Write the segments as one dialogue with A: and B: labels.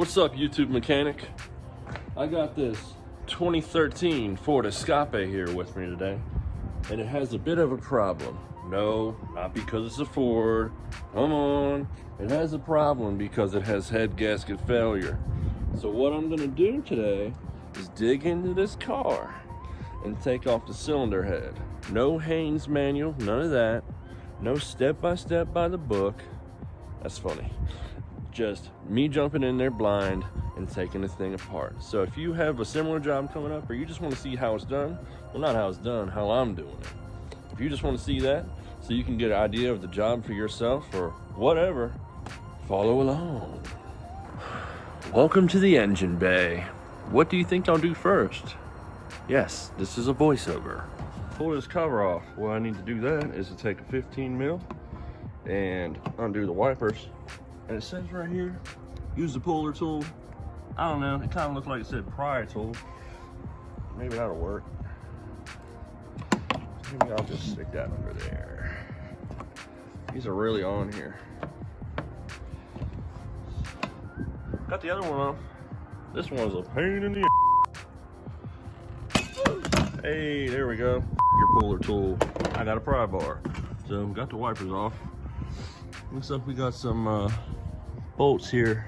A: What's up, YouTube mechanic? I got this 2013 Ford Escape here with me today, and it has a bit of a problem. No, not because it's a Ford. Come on. It has a problem because it has head gasket failure. So what I'm gonna do today is dig into this car and take off the cylinder head. No Haynes manual, none of that. No step-by-step by the book. That's funny. Just me jumping in there blind and taking this thing apart. So if you have a similar job coming up, or you just want to see how it's done, well, not how it's done, how I'm doing it. If you just want to see that so you can get an idea of the job for yourself or whatever, follow along. Welcome to the engine bay. What do you think I'll do first? Yes, this is a voiceover. Pull this cover off. What I need to do that is to take a 15 mil and undo the wipers. And it says right here, use the puller tool. I don't know, it kind of looked like it said pry tool. Maybe that'll work. Maybe I'll just stick that over there. These are really on here. Got the other one off. This one's a pain in the Hey, there we go. Your puller tool. I got a pry bar. So got the wipers off. Looks like we got some bolts here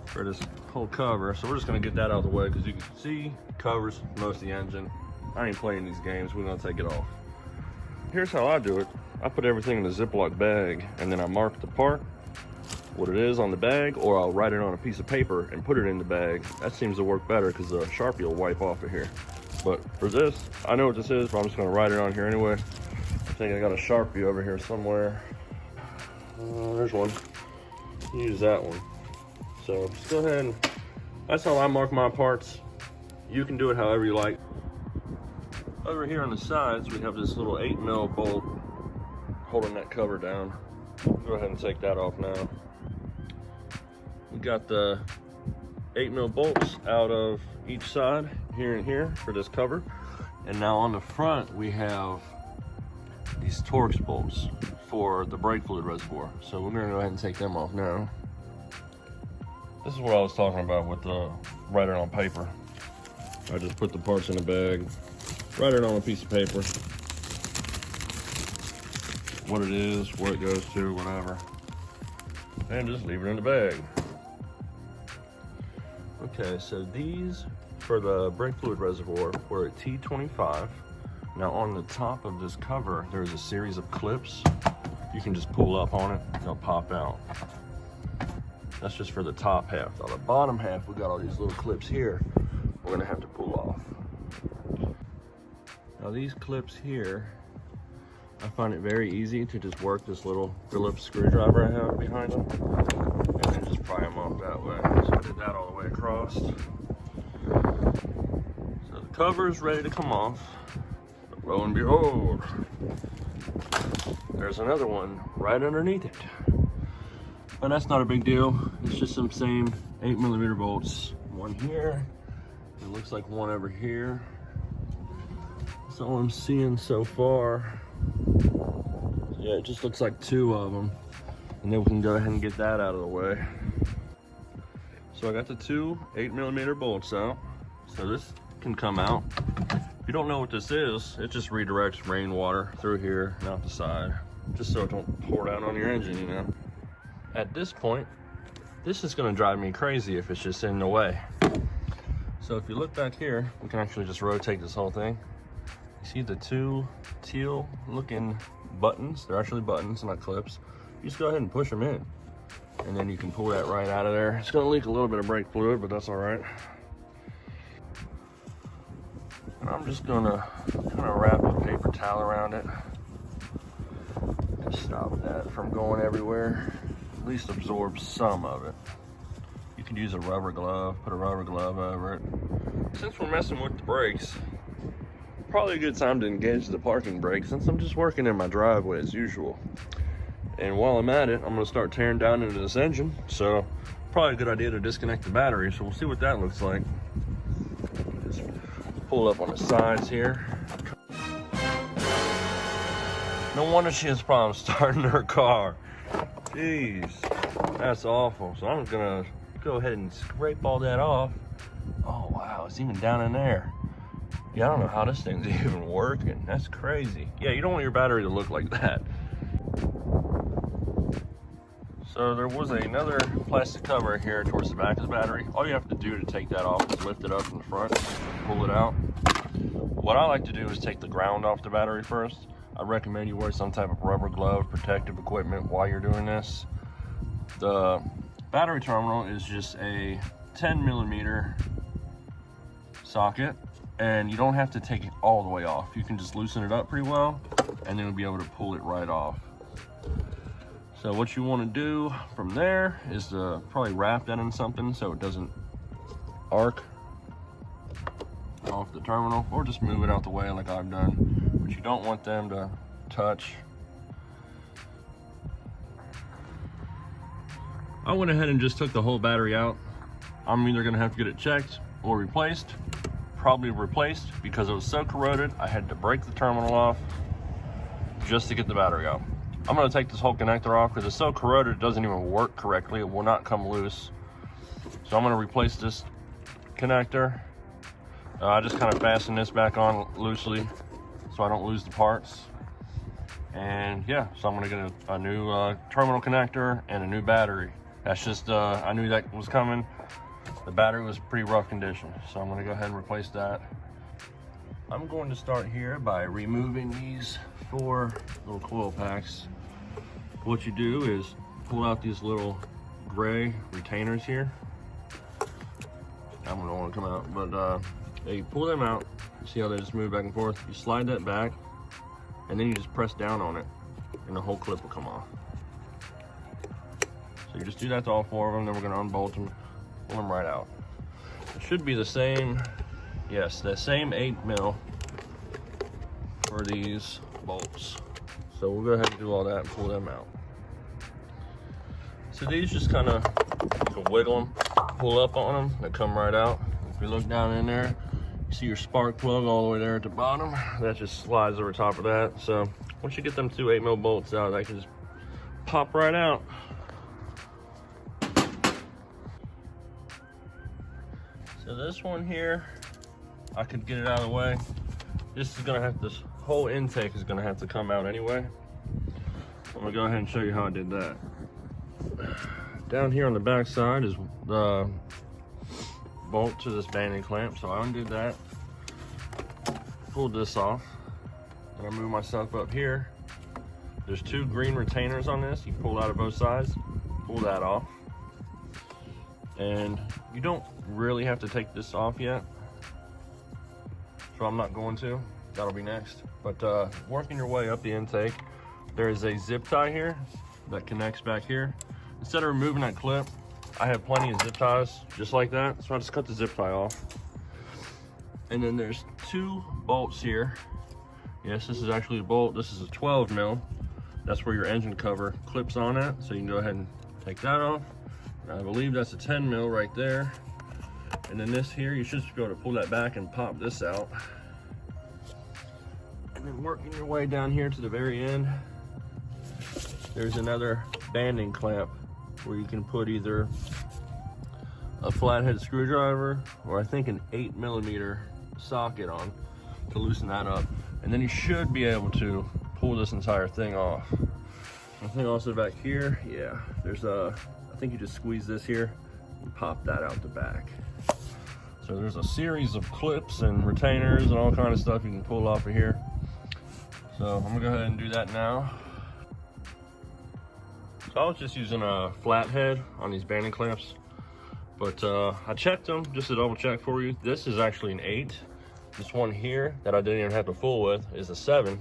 A: for this whole cover, so we're just gonna get that out of the way because you can see covers most of the engine. I ain't playing these games. We're gonna take it off. Here's how I do it. I put everything in a Ziploc bag and then I mark the part, what it is on the bag, or I'll write it on a piece of paper and put it in the bag. That seems to work better because the Sharpie will wipe off of here. But for this, I know what this is, but I'm just gonna write it on here anyway. I think I got a Sharpie over here somewhere. There's one. Use that one. So just go ahead and that's how I mark my parts. You can do it however you like. Over here on the sides we have this little 8 mil bolt holding that cover down. Go ahead and take that off now. We got the 8 mil bolts out of each side, here and here, for this cover. And now on the front we have these Torx bolts for the brake fluid reservoir. So we're gonna go ahead and take them off now. This is what I was talking about with the write it on paper. I just put the parts in a bag, write it on a piece of paper, what it is, where it goes to, whatever, and just leave it in the bag. Okay, so these for the brake fluid reservoir were at T25. Now on the top of this cover, there's a series of clips. You can just pull up on it, they'll pop out. That's just for the top half. On the bottom half, we got all these little clips here we're gonna have to pull off. Now these clips here, I find it very easy to just work this little Phillips screwdriver I have behind them and then just pry them off that way. So I did that all the way across. So the cover is ready to come off. Lo and behold, there's another one right underneath it. But that's not a big deal. It's just some same 8 millimeter bolts. One here, it looks like one over here. That's all I'm seeing so far. Yeah, it just looks like 2 of them. And then we can go ahead and get that out of the way. So I got the 2 8 millimeter bolts out. So this can come out. If you don't know what this is, it just redirects rainwater through here and out the side, just so it don't pour down on your engine, you know. At this point, this is gonna drive me crazy if it's just in the way. So if you look back here, we can actually just rotate this whole thing. You see the 2 teal looking buttons? They're actually buttons, not clips. You just go ahead and push them in, and then you can pull that right out of there. It's gonna leak a little bit of brake fluid, but that's all right. And I'm just gonna kind of wrap a paper towel around it to stop that from going everywhere. At least absorb some of it. You can use a rubber glove, put a rubber glove over it. Since we're messing with the brakes, probably a good time to engage the parking brake since I'm just working in my driveway as usual. And while I'm at it, I'm gonna start tearing down into this engine. So probably a good idea to disconnect the battery. So we'll see what that looks like. Just pull up on the sides here. No wonder she has problems starting her car. Jeez, that's awful. So I'm gonna go ahead and scrape all that off. Oh wow, it's even down in there. Yeah, I don't know how this thing's even working. That's crazy. Yeah, you don't want your battery to look like that. So there was another plastic cover here towards the back of the battery. All you have to do to take that off is lift it up from the front, pull it out. What I like to do is take the ground off the battery first. I recommend you wear some type of rubber glove, protective equipment while you're doing this. The battery terminal is just a 10mm socket, and you don't have to take it all the way off. You can just loosen it up pretty well, and then you'll be able to pull it right off. So what you want to do from there is to probably wrap that in something so it doesn't arc off the terminal, or just move it out the way like I've done. But you don't want them to touch. I went ahead and just took the whole battery out. I'm either gonna have to get it checked or replaced. Probably replaced because it was so corroded I had to break the terminal off just to get the battery out. I'm gonna take this whole connector off because it's so corroded it doesn't even work correctly. It will not come loose. So I'm gonna replace this connector. I just kind of fasten this back on loosely so I don't lose the parts. And yeah, so I'm gonna get a new terminal connector and a new battery. That's just, I knew that was coming. The battery was pretty rough condition, so I'm gonna go ahead and replace that. I'm going to start here by removing these 4 little coil packs. What you do is pull out these little gray retainers here. I don't want to come out, but you pull them out. You see how they just move back and forth? You slide that back, and then you just press down on it, and the whole clip will come off. So you just do that to all 4 of them, then we're gonna unbolt them, pull them right out. It should be the same, yes, the same 8mm for these bolts. So we'll go ahead and do all that and pull them out. So these just kind of, you can wiggle them, pull up on them, they come right out. If you look down in there, you see your spark plug all the way there at the bottom. That just slides over top of that. So once you get them 2 8mm bolts out, they can just pop right out. So this one here, I could get it out of the way. This is gonna have, this whole intake is gonna have to come out anyway. I'm gonna go ahead and show you how I did that. Down here on the back side is the bolt to this banding clamp. So I undid that, pulled this off, and I moved my stuff up here. There's 2 green retainers on this. You pull out of both sides, pull that off. And you don't really have to take this off yet, so I'm not going to. That'll be next. But working your way up the intake, there is a zip tie here that connects back here. Instead of removing that clip, I have plenty of zip ties just like that, so I just cut the zip tie off. And then there's 2 bolts here. Yes, this is actually a bolt. This is a 12mm. That's where your engine cover clips on at, so you can go ahead and take that off. I believe that's a 10mm right there. And then this here, you should be able to pull that back and pop this out. And then working your way down here to the very end, there's another banding clamp where you can put either a flathead screwdriver or I think an 8mm socket on to loosen that up. And then you should be able to pull this entire thing off. I think also back here, yeah, there's I think you just squeeze this here and pop that out the back. So there's a series of clips and retainers and all kind of stuff you can pull off of here. So I'm gonna go ahead and do that now. So I was just using a flathead on these banding clamps, but I checked them just to double check for you. This is actually an 8. This one here that I didn't even have to fool with is a 7.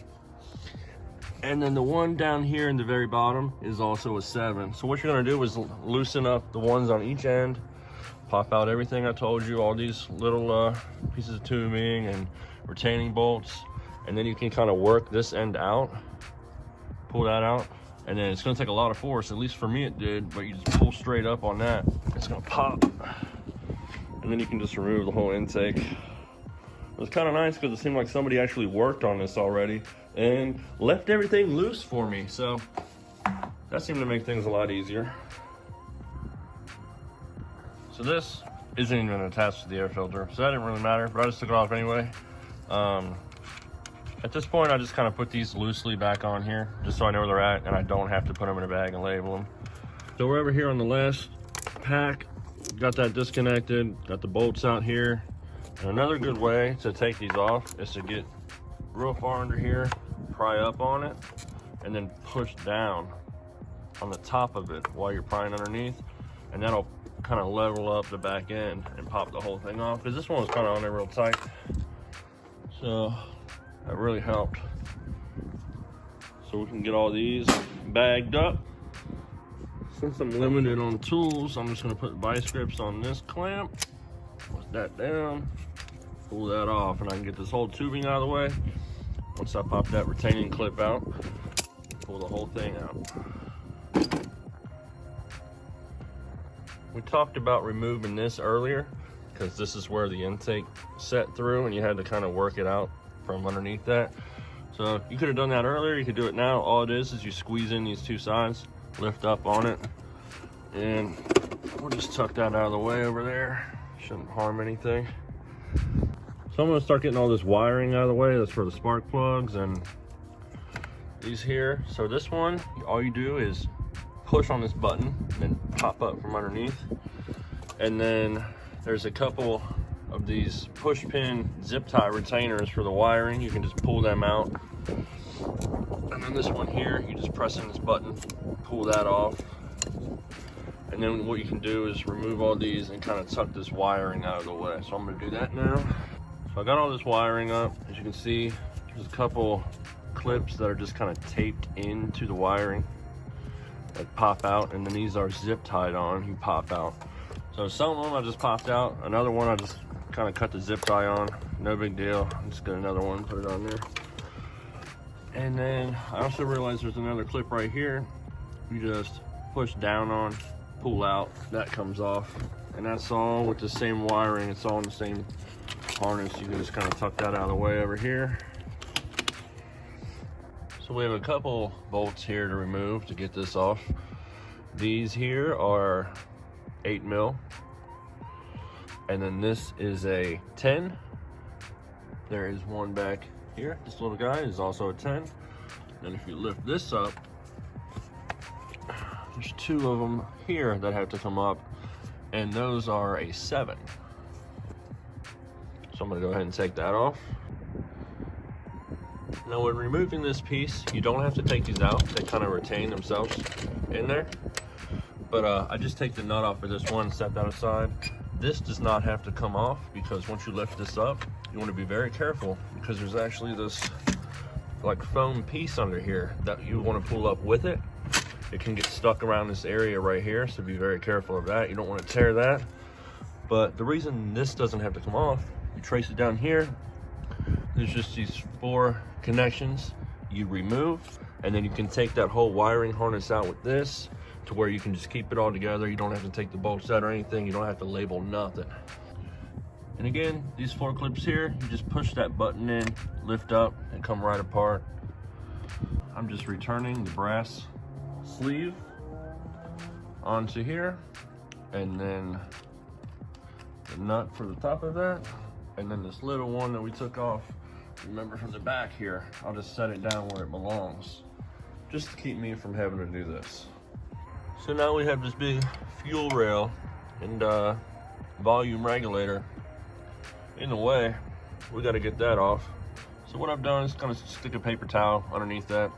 A: And then the one down here in the very bottom is also a 7. So what you're gonna do is loosen up the ones on each end, pop out everything I told you, all these little pieces of tubing and retaining bolts, and then you can kind of work this end out, pull that out, and then it's gonna take a lot of force, at least for me it did, but you just pull straight up on that, it's gonna pop, and then you can just remove the whole intake. It was kind of nice because it seemed like somebody actually worked on this already and left everything loose for me. So that seemed to make things a lot easier. So this isn't even attached to the air filter, so that didn't really matter, but I just took it off anyway. At this point, I just kind of put these loosely back on here, just so I know where they're at, and I don't have to put them in a bag and label them. So we're over here on the last pack, got that disconnected, got the bolts out here. And another good way to take these off is to get real far under here, pry up on it, and then push down on the top of it while you're prying underneath, and that'll kind of level up the back end and pop the whole thing off, because this one was kind of on there real tight. So that really helped. So we can get all these bagged up. Since I'm limited on tools, I'm just gonna put vice grips on this clamp, put that down, pull that off, and I can get this whole tubing out of the way. Once I pop that retaining clip out, pull the whole thing out. We talked about removing this earlier, because this is where the intake set through and you had to kind of work it out from underneath that. So you could have done that earlier, you could do it now. All it is you squeeze in these two sides, lift up on it, and we'll just tuck that out of the way over there. Shouldn't harm anything. So I'm gonna start getting all this wiring out of the way. That's for the spark plugs and these here. So this one, all you do is push on this button and then pop up from underneath. And then there's a couple of these push pin zip tie retainers for the wiring. You can just pull them out. And then this one here, you just press in this button, pull that off. And then what you can do is remove all these and kind of tuck this wiring out of the way. So I'm gonna do that now. So I got all this wiring up. As you can see, there's a couple clips that are just kind of taped into the wiring that pop out, and then these are zip tied on, you pop out. So some of them I just popped out, another one I just kind of cut the zip tie on, no big deal. I'm just get another one, put it on there. And then I also realized there's another clip right here. You just push down on, pull out, that comes off. And that's all with the same wiring, it's all in the same harness. You can just kind of tuck that out of the way over here. So we have a couple bolts here to remove to get this off. These here are 8mm, and then this is a 10. There is one back here. This little guy is also a 10. And if you lift this up, there's two of them here that have to come up, and those are a 7. So I'm gonna go ahead and take that off. Now when removing this piece, you don't have to take these out. They kind of retain themselves in there. But I just take the nut off of this one, set that aside. This does not have to come off, because once you lift this up, you want to be very careful, because there's actually this like foam piece under here that you want to pull up with it. It can get stuck around this area right here, so be very careful of that. You don't want to tear that. But the reason this doesn't have to come off, you trace it down here, there's just these 4 connections you remove, and then you can take that whole wiring harness out with this to where you can just keep it all together. You don't have to take the bolts out or anything. You don't have to label nothing. And again, these 4 clips here, you just push that button in, lift up, and come right apart. I'm just returning the brass sleeve onto here, and then the nut for the top of that, and then this little one that we took off, remember, from the back here, I'll just set it down where it belongs, just to keep me from having to do this. So now we have this big fuel rail and volume regulator in the way. We got to get that off. So what I've done is kind of stick a paper towel underneath that,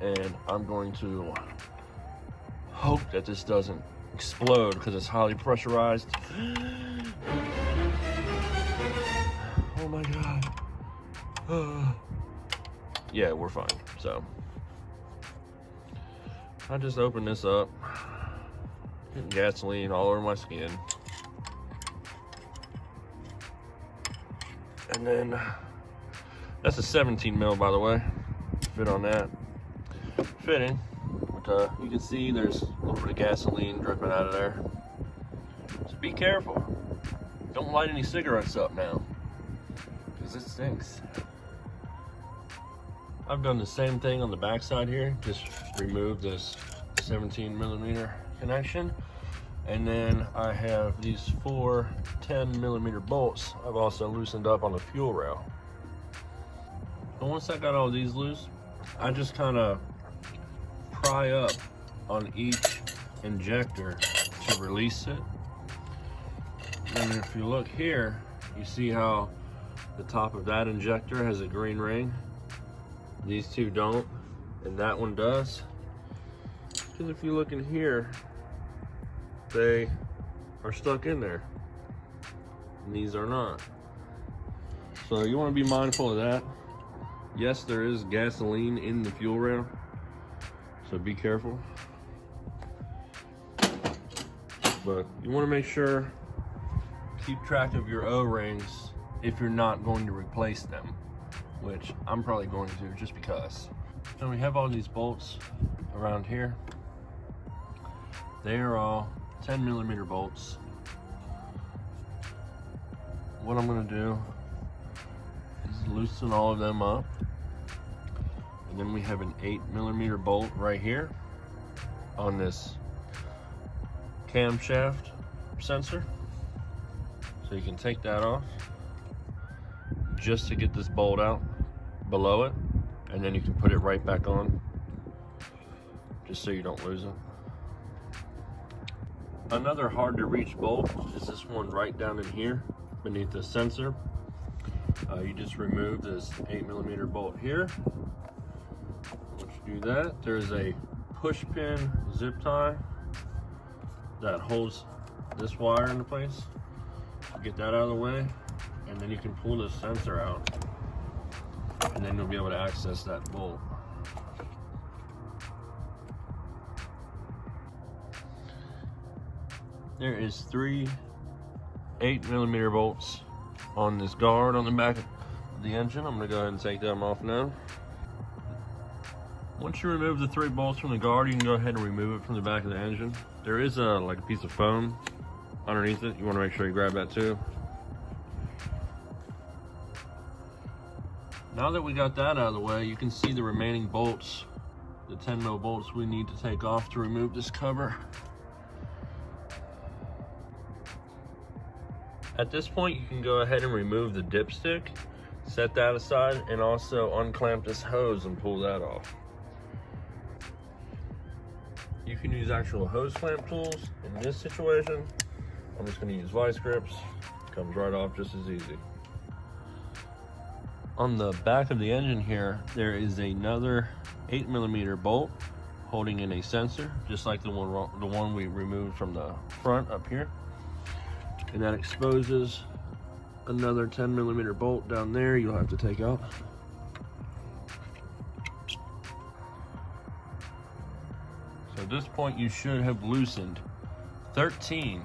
A: and I'm going to hope that this doesn't explode, because it's highly pressurized. Oh my God. Yeah, we're fine. So I just open this up, getting gasoline all over my skin. And then that's a 17mm, by the way, fit on that. Fitting, but you can see there's a little bit of gasoline dripping out of there. So be careful. Don't light any cigarettes up now, because it stinks. I've done the same thing on the back side here. Just remove this 17mm connection, And then I have these 4 10mm bolts I've also loosened up on the fuel rail. And once I got all these loose, I just kind of pry up on each injector to release it. And if you look here, you see how the top of that injector has a green ring. These two don't, and that one does. Because if you look in here, they are stuck in there, and these are not. So you want to be mindful of that. Yes, there is gasoline in the fuel rail, so be careful. But you want to make sure, keep track of your O-rings if you're not going to replace them, which I'm probably going to just because. And we have all these bolts around here. They are all 10mm bolts. What I'm going to do is loosen all of them up. And then we have an 8mm bolt right here on this camshaft sensor. So you can take that off just to get this bolt out below it, and then you can put it right back on just so you don't lose it. Another hard to reach bolt is this one right down in here beneath the sensor. You just remove this 8mm bolt here. Once you do that, there's a push pin zip tie that holds this wire into place. Get that out of the way, and then you can pull the sensor out, and then you'll be able to access that bolt. There is 3 8mm bolts on this guard on the back of the engine. I'm going to go ahead and take them off now. Once you remove the 3 bolts from the guard, you can go ahead and remove it from the back of the engine. There is like a piece of foam underneath it. You want to make sure you grab that too. Now that we got that out of the way, you can see the remaining bolts, the 10mm bolts we need to take off to remove this cover. At this point, you can go ahead and remove the dipstick, set that aside, and also unclamp this hose and pull that off. You can use actual hose clamp tools. In this situation, I'm just going to use vice grips. Comes right off just as easy. On the back of the engine here, there is another 8mm bolt holding in a sensor, just like the one we removed from the front up here. And that exposes another 10mm bolt down there you'll have to take out. So at this point, you should have loosened 13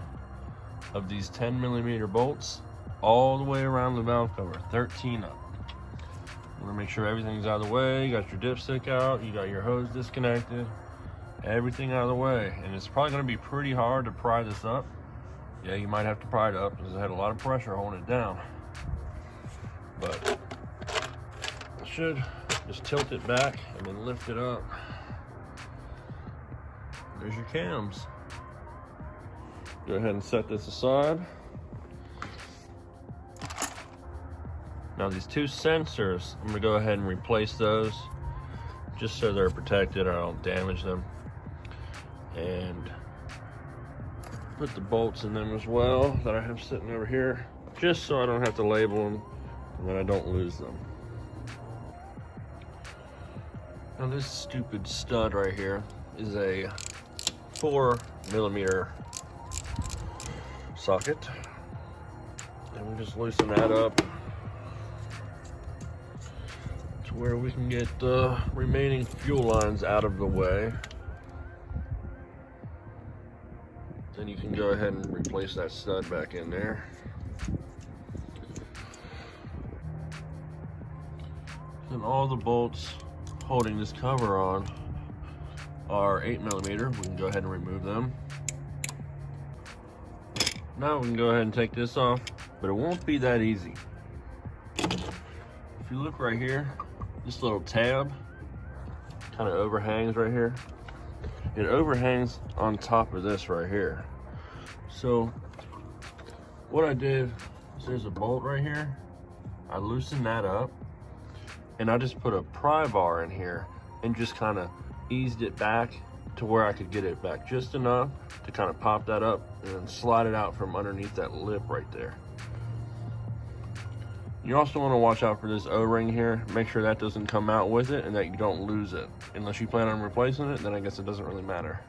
A: of these 10mm bolts all the way around the valve cover. 13 of them. You want to make sure everything's out of the way. You got your dipstick out, you got your hose disconnected, everything out of the way. And it's probably going to be pretty hard to pry this up. Yeah, you might have to pry it up because it had a lot of pressure holding it down. But I should just tilt it back and then lift it up. There's your cams. Go ahead and set this aside. Now these 2 sensors, I'm gonna go ahead and replace those just so they're protected, I don't damage them. And put the bolts in them as well that I have sitting over here, just so I don't have to label them and then I don't lose them. Now this stupid stud right here is a 4mm socket, and we just loosen that up to where we can get the remaining fuel lines out of the way. Then you can go ahead and replace that stud back in there. And all the bolts holding this cover on are 8mm. We can go ahead and remove them. Now we can go ahead and take this off, but it won't be that easy. If you look right here, this little tab kind of overhangs right here. It overhangs on top of this right here. So what I did is there's a bolt right here. I loosened that up and I just put a pry bar in here and just kind of eased it back to where I could get it back just enough to kind of pop that up and then slide it out from underneath that lip right there. You also want to watch out for this O-ring here. Make sure that doesn't come out with it and that you don't lose it. Unless you plan on replacing it, then I guess it doesn't really matter.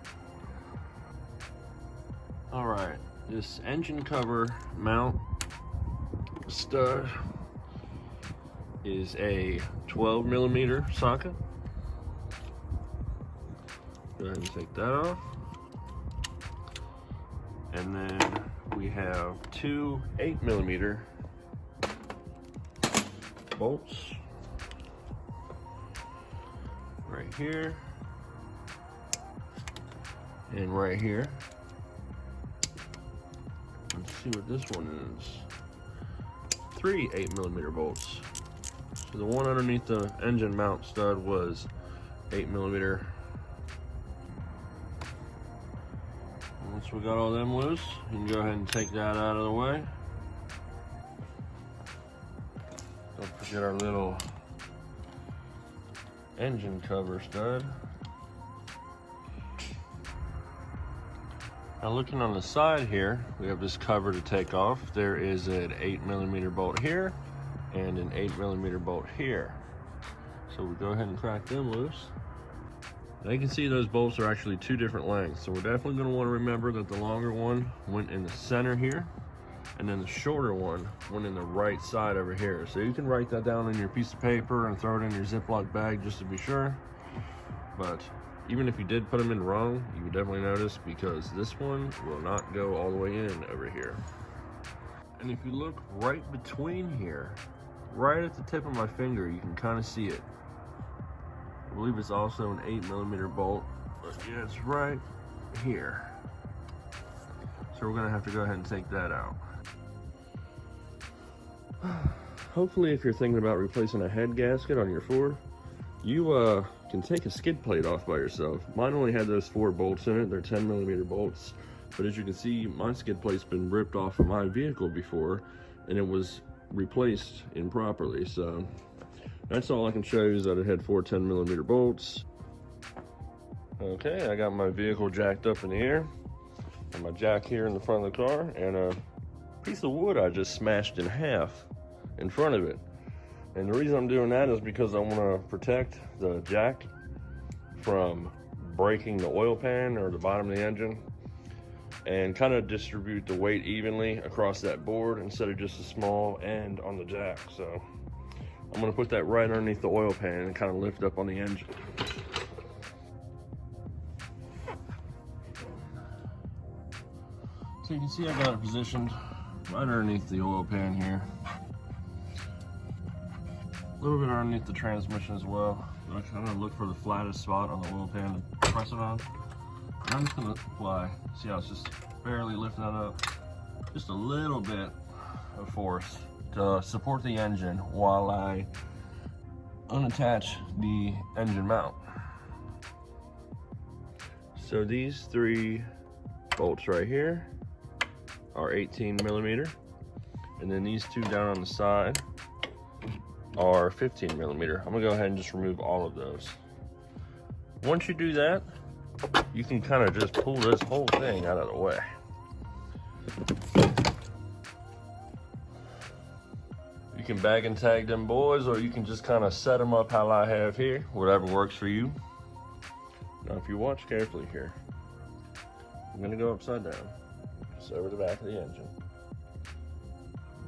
A: All right, this engine cover mount stud is a 12mm socket. Go ahead and take that off. And then we have two 8mm bolts right here and right here. Let's see what this one is. Three 8mm bolts. So the one underneath the engine mount stud was 8mm. Once we got all them loose, you can go ahead and take that out of the way. Don't forget our little engine cover stud. Now looking on the side here, we have this cover to take off. There is an 8mm bolt here and an 8mm bolt here. So we go ahead and crack them loose. Now you can see those bolts are actually two different lengths. So we're definitely going to want to remember that the longer one went in the center here, and then the shorter one went in the right side over here. So you can write that down on your piece of paper and throw it in your Ziploc bag just to be sure. But even if you did put them in wrong, you would definitely notice, because this one will not go all the way in over here. And if you look right between here, right at the tip of my finger, you can kind of see it. I believe it's also an 8mm bolt, but yeah, it's right here. So we're gonna have to go ahead and take that out. Hopefully, if you're thinking about replacing a head gasket on your Ford, you can take a skid plate off by yourself. Mine only had those 4 bolts in it. They're 10mm bolts. But as you can see, my skid plate's been ripped off of my vehicle before, and it was replaced improperly. So that's all I can show you, is that it had 4 10mm bolts. Okay, I got my vehicle jacked up in the air, and my jack here in the front of the car, and a piece of wood I just smashed in half in front of it. And the reason I'm doing that is because I want to protect the jack from breaking the oil pan or the bottom of the engine, and kind of distribute the weight evenly across that board instead of just a small end on the jack. So I'm going to put that right underneath the oil pan and kind of lift up on the engine. So you can see I got it positioned right underneath the oil pan here. A little bit underneath the transmission as well. I kind of look for the flattest spot on the oil pan to press it on. And I'm just going to apply, see how it's just barely lifting that up, just a little bit of force to support the engine while I unattach the engine mount. So these 3 bolts right here are 18mm, and then these 2 down on the side are 15mm. I'm gonna go ahead and just remove all of those. Once you do that, you can kind of just pull this whole thing out of the way. You can bag and tag them boys, or you can just kind of set them up how I have here, whatever works for you. Now if you watch carefully here, I'm gonna go upside down, just over the back of the engine.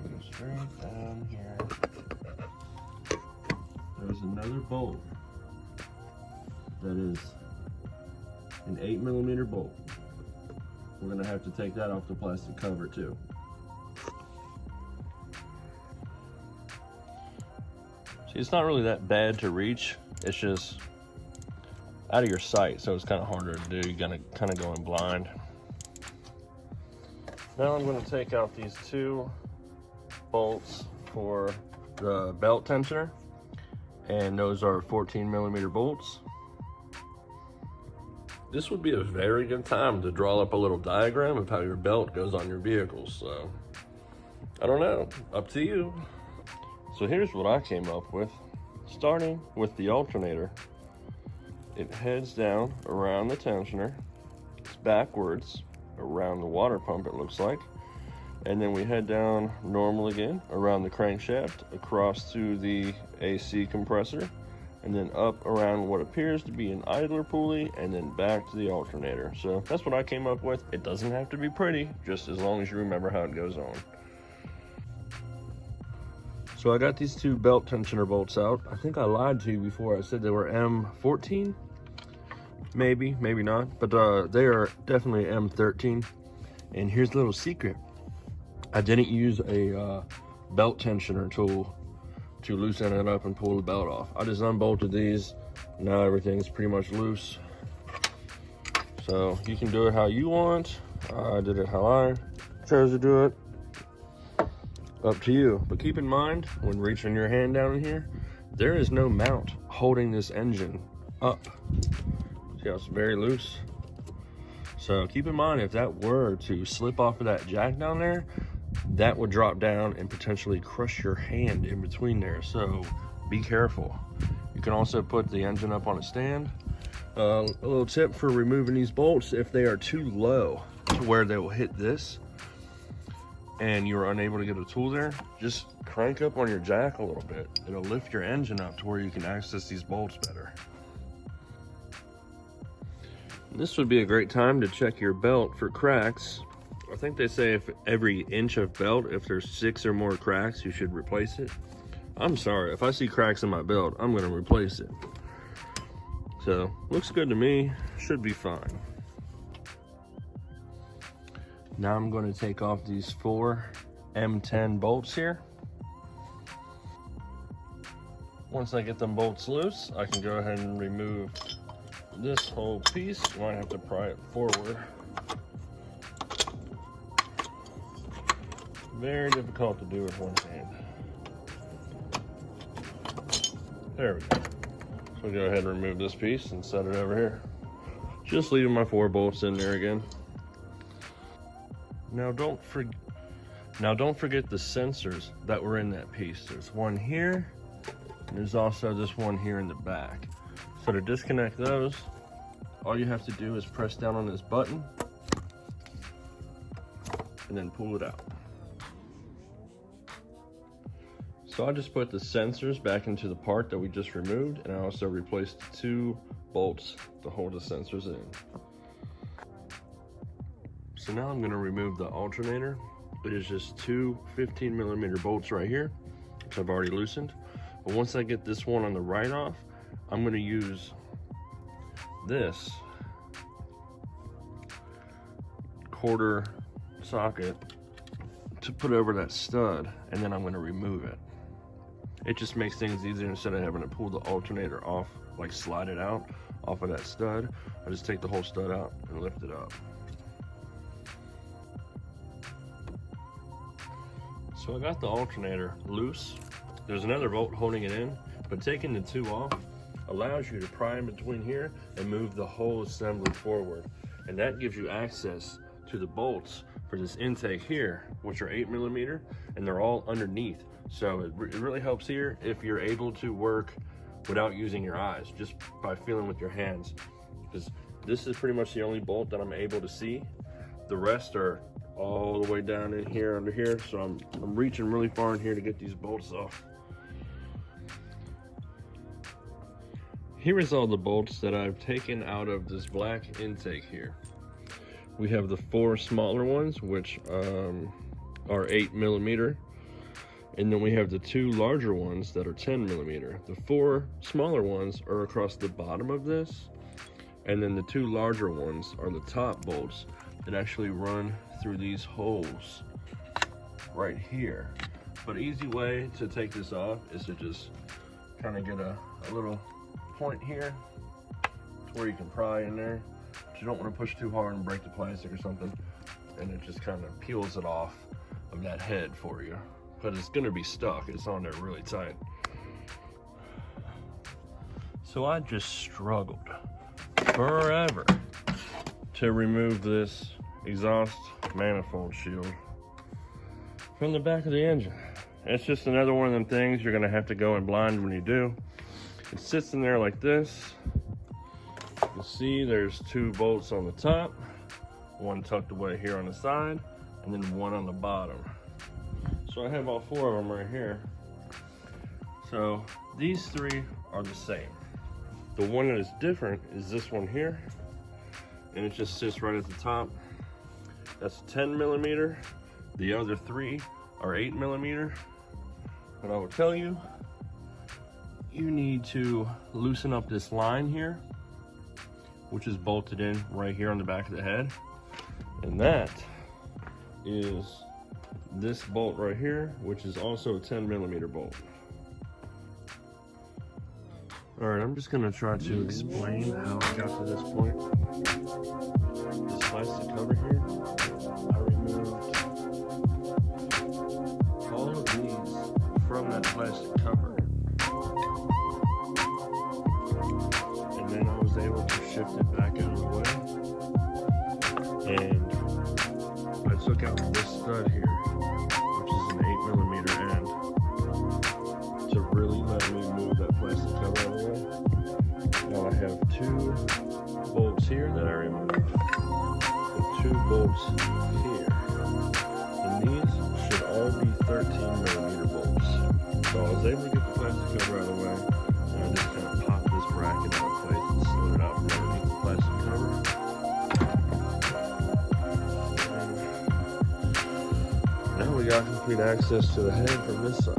A: Go straight down here. There's another bolt that is an 8mm bolt. We're gonna have to take that off the plastic cover too. See, it's not really that bad to reach. It's just out of your sight, so it's kind of harder to do. You're gonna kind of go in blind. Now I'm gonna take out these 2 bolts for the belt tensioner, and those are 14mm bolts. This would be a very good time to draw up a little diagram of how your belt goes on your vehicles. So, I don't know, up to you. So here's what I came up with. Starting with the alternator, it heads down around the tensioner, it's backwards around the water pump, it looks like, and then we head down normal again around the crankshaft, across to the AC compressor, and then up around what appears to be an idler pulley, and then back to the alternator. So that's what I came up with. It doesn't have to be pretty, just as long as you remember how it goes on. So I got these two belt tensioner bolts out. I think I lied to you before. I said they were M14. Maybe, maybe not. But they are definitely M13. And here's a little secret. I didn't use a belt tensioner tool to loosen it up and pull the belt off. I just unbolted these. Now everything's pretty much loose. So you can do it how you want. I did it how I chose to do it. Up to you, but keep in mind when reaching your hand down in here, there is no mount holding this engine up. See how it's very loose? So keep in mind, if that were to slip off of that jack down there, that would drop down and potentially crush your hand in between there. So be careful. You can also put the engine up on a stand. A little tip for removing these bolts: if they are too low to where they will hit this, and you're unable to get a tool there, just crank up on your jack a little bit. It'll lift your engine up to where you can access these bolts better. This would be a great time to check your belt for cracks. I think they say if every inch of belt, if there's 6 or more cracks, you should replace it. I'm sorry, if I see cracks in my belt, I'm gonna replace it. So, looks good to me, should be fine. Now I'm going to take off these 4 M10 bolts here. Once I get them bolts loose, I can go ahead and remove this whole piece. You might have to pry it forward. Very difficult to do with one hand. There we go. So we'll go ahead and remove this piece and set it over here. Just leaving my 4 bolts in there again. Now don't forget the sensors that were in that piece. There's one here, and there's also this one here in the back. So to disconnect those, all you have to do is press down on this button and then pull it out. So I just put the sensors back into the part that we just removed, and I also replaced 2 bolts to hold the sensors in. So now I'm going to remove the alternator. It is just 2 15mm bolts right here, which I've already loosened. But once I get this one on the right off, I'm going to use this quarter socket to put over that stud, and then I'm going to remove it. It just makes things easier instead of having to pull the alternator off, like slide it out off of that stud. I just take the whole stud out and lift it up. So I got the alternator loose. There's another bolt holding it in, but taking the 2 off allows you to pry in between here and move the whole assembly forward. And that gives you access to the bolts for this intake here, which are 8mm, and they're all underneath. So it really helps here if you're able to work without using your eyes, just by feeling with your hands. Because this is pretty much the only bolt that I'm able to see. The rest are all the way down in here under here, so I'm reaching really far in here to get these bolts off. Here is all the bolts that I've taken out of this black intake here. We have the 4 smaller ones, which are 8mm, and then we have the 2 larger ones that are 10mm. The 4 smaller ones are across the bottom of this, and then the 2 larger ones are the top bolts that actually run through these holes right here. But easy way to take this off is to just kind of get a little point here to where you can pry in there. But you don't want to push too hard and break the plastic or something, and it just kind of peels it off of that head for you. But it's going to be stuck. It's on there really tight. So I just struggled forever to remove this exhaust manifold shield from the back of the engine. It's just another one of them things you're gonna have to go in blind when you do. It sits in there like this. You can see there's 2 bolts on the top, one tucked away here on the side, and then one on the bottom. So I have all 4 of them right here. So these 3 are the same. The one that is different is this one here, and it just sits right at the top. That's 10 millimeter. The other 3 are 8 millimeter. But I will tell you, you need to loosen up this line here, which is bolted in right here on the back of the head. And that is this bolt right here, which is also a 10 millimeter bolt. All right, I'm just gonna try to explain how I got to this point. This plastic cover here, I removed all of these from that plastic cover. And then I was able to shift it back out of the way. And I took out this stud here, which is an 8 millimeter end, to really let me move that plastic cover out of the way. Now I have 2 bolts here that I removed, and 2 bolts here. And these should all be 13 millimeter bolts. So I was able to get the plastic cover out of the way, and I just kind of popped this bracket out of place and slid it out from underneath the plastic cover. And now we got complete access to the head from this side.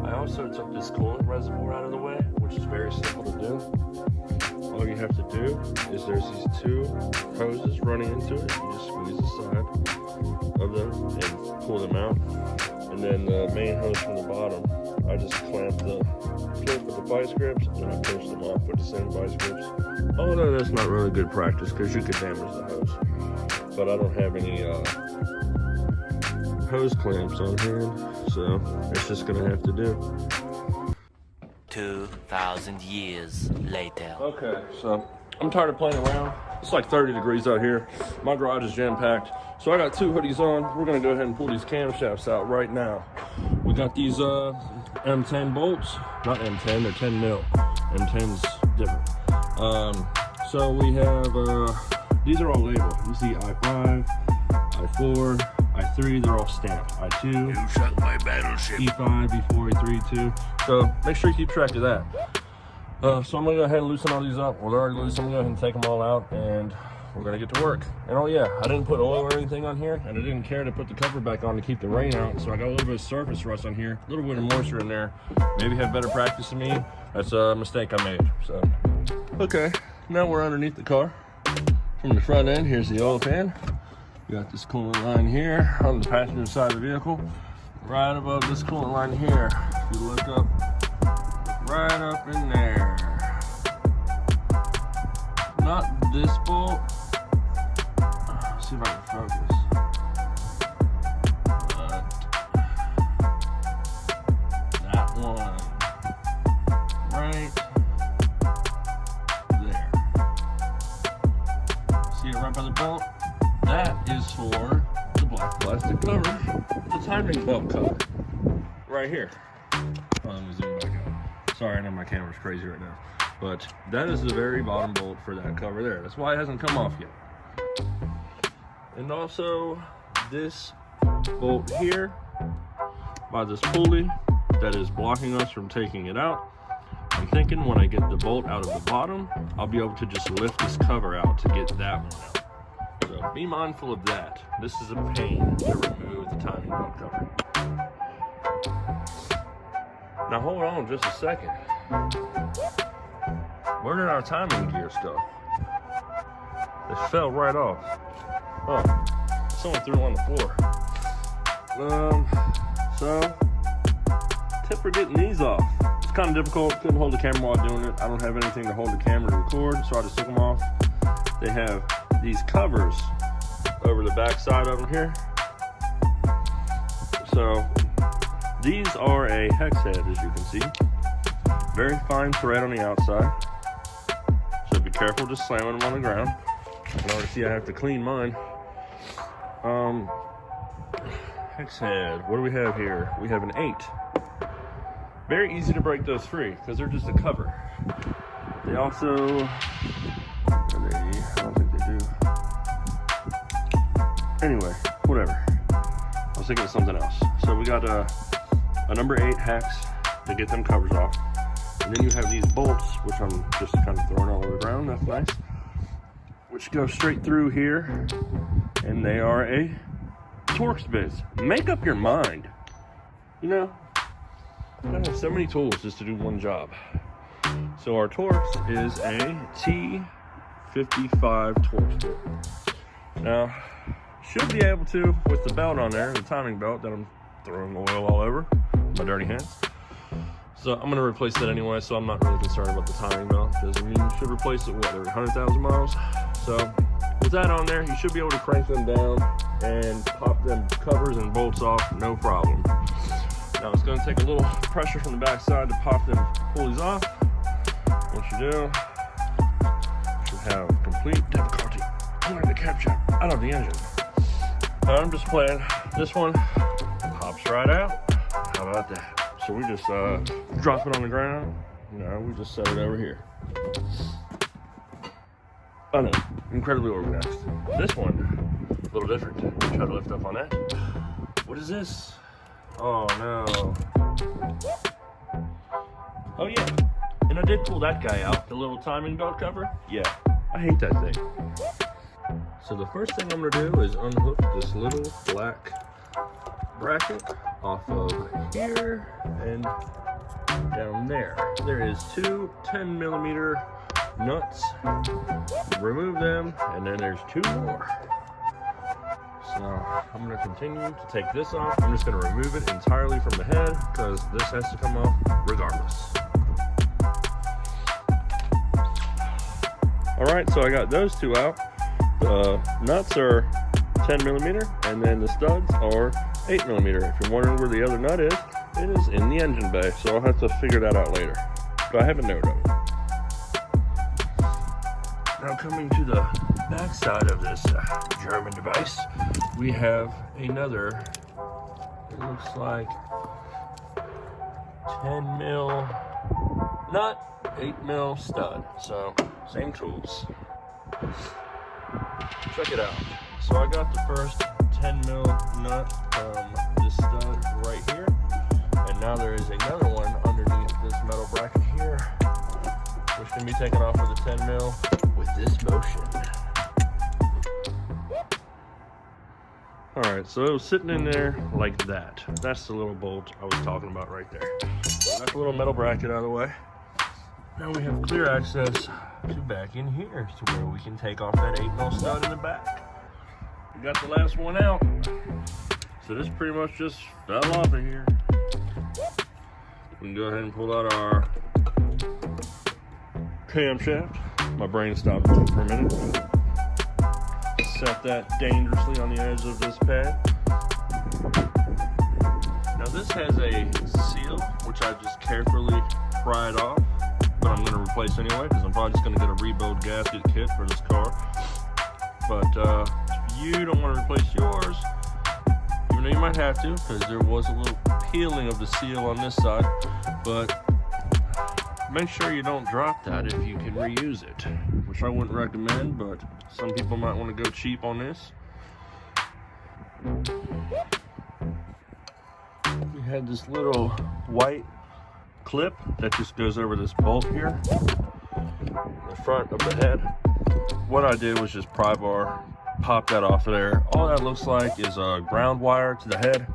A: I also took this coolant reservoir out of the way, which is very simple to do. All you have to do is there's these 2 hoses running into it. You just squeeze the side of them and pull them out. And then the main hose from the bottom, I just clamp the clip with the vice grips and I push them off with the same vice grips. Although that's not really good practice because you could damage the hose. But I don't have any hose clamps on hand, so it's just gonna have to do.
B: 2,000 years later.
A: Okay, so I'm tired of playing around. It's like 30 degrees out here. My garage is jam-packed. So I got 2 hoodies on. We're gonna go ahead and pull these camshafts out right now. We got these M10 bolts. Not M10, they're 10 mil. M10's different. So we have, these are all labeled. You see I5, I4, I3, they're all stamped. I2,
B: You shot my battleship.
A: E5, E4, E3, 2. So make sure you keep track of that. So I'm gonna go ahead and loosen all these up. Well, they're already loose. I'm gonna go ahead and take them all out and we're gonna get to work. And oh yeah, I didn't put oil or anything on here, and I didn't care to put the cover back on to keep the rain out. So I got a little bit of surface rust on here, a little bit of moisture in there. Maybe have better practice than me. That's a mistake I made, so. Okay, now we're underneath the car. From the front end, here's the oil pan. We got this coolant line here on the passenger side of the vehicle. Right above this coolant line here, if you look up, right up in there. Not this bolt. Let's see if I can focus. But that one right there. See it right by the belt? That is for the black plastic cover, the timing belt cover, right here. Oh, let me zoom back out. Sorry, I know my camera's crazy right now. But that is the very bottom bolt for that cover there. That's why it hasn't come off yet. And also this bolt here by this pulley that is blocking us from taking it out. I'm thinking when I get the bolt out of the bottom, I'll be able to just lift this cover out to get that one out. So be mindful of that. This is a pain to remove the timing belt cover. Now hold on just a second. Where did our timing gears go? They fell right off. Oh, someone threw them on the floor. So, tip for getting these off. It's kind of difficult. Couldn't hold the camera while doing it. I don't have anything to hold the camera to record, so I just took them off. They have these covers over the back side of them here. So, these are a hex head, as you can see. Very fine thread on the outside. So if you careful just slamming them on the ground. In order to see, I have to clean mine. Hex head, what do we have here? We have an 8. Very easy to break those free because they're just a cover. They also, I don't think they do. Anyway, whatever. I was thinking of something else. So we got a number 8 hex to get them covers off. And then you have these bolts, which I'm just kind of throwing all over the ground. That's nice. Which go straight through here. And they are a Torx bits. Make up your mind. You know, I have so many tools just to do one job. So our Torx is a T55 Torx bit. Now, should be able to, with the belt on there, the timing belt that I'm throwing oil all over my dirty hands. So I'm gonna replace that anyway, so I'm not really concerned about the timing belt, because I mean, you should replace it, what, every 100,000 miles? So with that on there, you should be able to crank them down and pop them covers and bolts off, no problem. Now it's gonna take a little pressure from the back side to pop them pulleys off. Once you do, you should have complete difficulty pulling the camshaft out of the engine. I'm just playing. This one pops right out. How about that? So we just drop it on the ground. No, we just set it over here. Oh no, incredibly organized. This one, a little different. Try to lift up on that. What is this? Oh no. Oh yeah, and I did pull that guy out, the little timing belt cover. Yeah, I hate that thing. So the first thing I'm gonna do is unhook this little black bracket off of here and down there. There is 2 10mm nuts. Remove them, and then there's 2 more. So I'm gonna continue to take this off. I'm just gonna remove it entirely from the head because this has to come off regardless. All right, so I got those 2 out. The nuts are 10mm, and then the studs are 8mm. If you're wondering where the other nut is, it is in the engine bay, so I'll have to figure that out later. But I have a note of it. Now coming to the back side of this German device, we have another, it looks like 10mm nut, 8mm stud, so same tools. Check it out. So I got the first 10mm nut from this stud right here, and now there is another one underneath this metal bracket here, which can be taken off with a 10mm with this motion. Alright, so it was sitting in there like that. That's the little bolt I was talking about right there. So that's the little metal bracket out of the way. Now we have clear access to back in here to where we can take off that 8mm stud in the back. We got the last one out. So this pretty much just fell off of here. We can go ahead and pull out our camshaft. My brain stopped for a minute. Set that dangerously on the edge of this pad. Now this has a seal, which I just carefully pried off, but I'm going to replace anyway because I'm probably just going to get a rebuild gasket kit for this car. But if you don't want to replace yours, even though you might have to, because there was a little peeling of the seal on this side, but make sure you don't drop that if you can reuse it, which I wouldn't recommend, but some people might want to go cheap on this. We had this little white clip that just goes over this bolt here, the front of the head. What I did was just pry bar, pop that off of there. All that looks like is a ground wire to the head.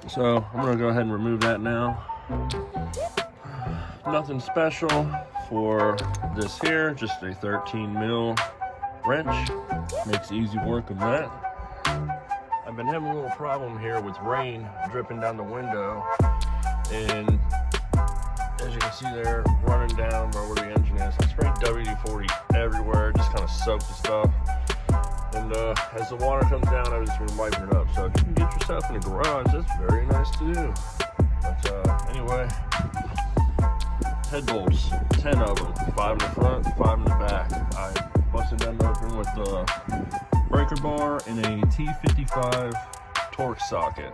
A: So I'm gonna go ahead and remove that now. Nothing special for this here, just a 13mm wrench. Makes easy work of that. I've been having a little problem here with rain dripping down the window, and as you can see there, running down where the engine is. I sprayed WD-40 everywhere, just kind of soaked the stuff. And as the water comes down, I've just been wiping it up. So if you can get yourself in a garage, that's very nice to do. But anyway, head bolts, 10 of them, 5 in the front, 5 in the back. I busted them open with the breaker bar and a T55 torque socket.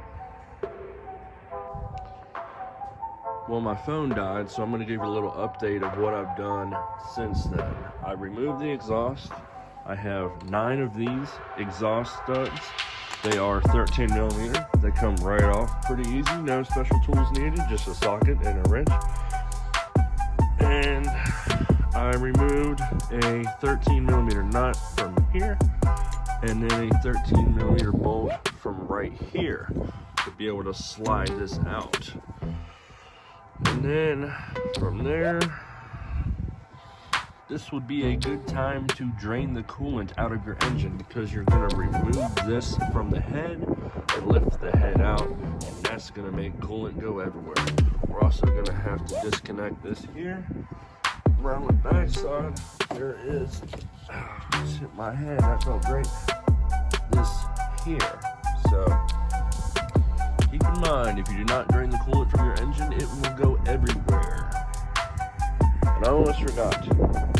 A: Well, my phone died, so I'm going to give you a little update of what I've done since then. I removed the exhaust. I have 9 of these exhaust studs. They are 13 millimeter. They come right off pretty easy. No special tools needed, just a socket and a wrench. And I removed a 13 millimeter nut from here, and then a 13 millimeter bolt from right here to be able to slide this out. And then from there, this would be a good time to drain the coolant out of your engine, because you're going to remove this from the head and lift the head out, and that's going to make coolant go everywhere. We're also going to have to disconnect this here. Around the back side, there is, just hit my head, that felt great, this here. So keep in mind, if you do not drain the coolant from your engine, it will go everywhere. And I almost forgot,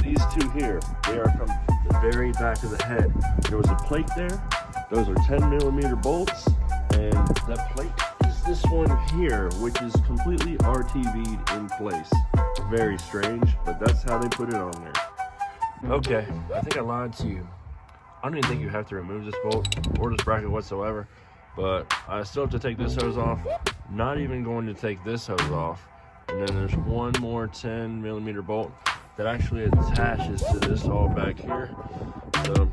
A: these two here, they are from the very back of the head. There was a plate there. Those are 10 millimeter bolts, and that plate is this one here, which is completely RTV'd in place. Very strange, but that's how they put it on there. Okay, I think I lied to you. I don't even think you have to remove this bolt or this bracket whatsoever, but I still have to take this hose off. Not even going to take this hose off. And then there's one more 10 millimeter bolt that actually attaches to this all back here. So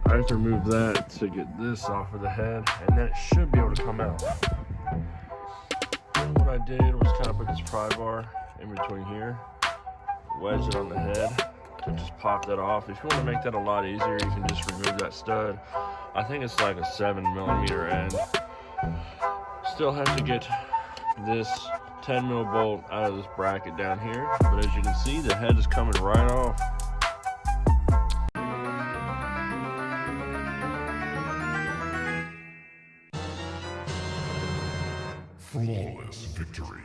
A: I have to remove that to get this off of the head, and then it should be able to come out. And what I did was kind of put this pry bar in between here, wedge it on the head to just pop that off. If you want to make that a lot easier, you can just remove that stud. I think it's like a 7 millimeter end. Still have to get this 10 mil bolt out of this bracket down here, but as you can see, the head is coming right off.
C: Flawless victory.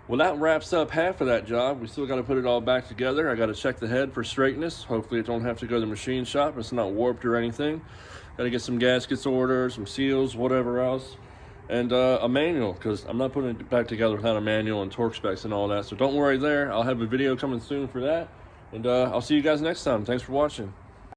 A: Well, that wraps up half of that job. We still got to put it all back together. I got to check the head for straightness. Hopefully it don't have to go to the machine shop. It's not warped or anything. Got to get some gaskets ordered, some seals, whatever else. And a manual, because I'm not putting it back together without a manual and torque specs and all that. So don't worry there. I'll have a video coming soon for that. And I'll see you guys next time. Thanks for watching.